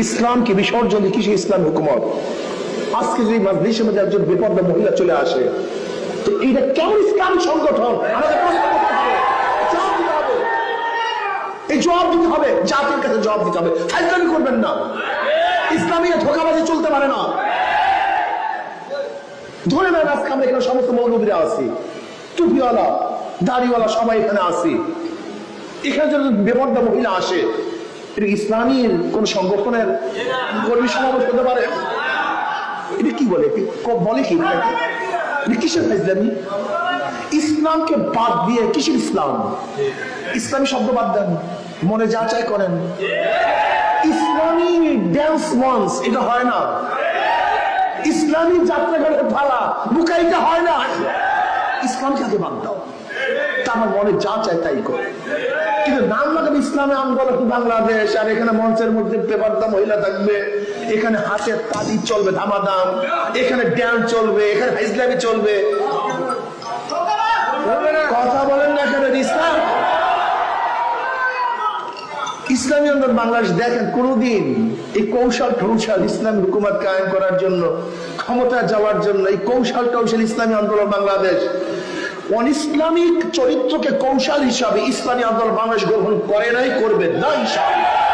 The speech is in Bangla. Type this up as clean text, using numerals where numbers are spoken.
ইসলামকে বিসর্জন দিয়ে কিসে ইসলাম হুকুমত? আজকে যদি মাজলিসের মধ্যে একজন বেপরদা মহিলা চলে আসে, তো এইটা কেমন ইসলাম সংগঠন? আমাদের প্রশ্ন করতে হবে, জবাব দিতে হবে। এই জবাব দিতে হবে, জাতির কাছে জবাব দিতে হবে। ফাইজলামি করবেন না, ইসলামীরা ধোঁকাবাজি চলতে পারে না। ধরে নেন আজকে আমরা এখানে সমস্ত মৌলবীরা আছি, টুপিওয়ালা দাড়িওয়ালা সবাই এখানে আছি। এখানে যদি বেপরদা মহিলা আসে, এটা ইসলামীর কোন সংগঠনের কর্মী সমাবেশ হতে পারে? এটা কি বলে, বলে কি কিসের ফাইজলামি? ইসলামকে বাদ দিয়ে কিসের ইসলাম? ইসলামী শব্দ বাদ দেন, মনে যা চাই করেন। ইসলামী ড্যান্স মঞ্চ এটা হয় না, ইসলামী যাত্রাঘাটের ফালা বুকাইতে হয় না। ইসলামকে আগে বাদ দাও, তা আমার মনে যা চায় তাই করে। কিন্তু নাম লাগাবে ইসলামী আন্দোলন বাংলাদেশ, আর এখানে মঞ্চের মধ্যে বেপরদা মহিলা থাকবে, এখানে হাতের তালি চলবে ধামাধাম, এখানে ড্যান্স চলবে, এখানে ফাইজলামি চলবে। কথা বলেন না কেন? ইসলাম ইসলামী আন্দোলন বাংলাদেশ দেখেন কোনদিন এই কৌশল টৌশল ইসলাম হুকুমত কায়েম করার জন্য, ক্ষমতা যাওয়ার জন্য এই কৌশল টৌশল ইসলামী আন্দোলন বাংলাদেশ অনিসলামিক চরিত্রকে কৌশল হিসাবে ইসলামী আন্দোলন বাংলাদেশ গ্রহণ করে নাই, করবে না ইনশাআল্লাহ।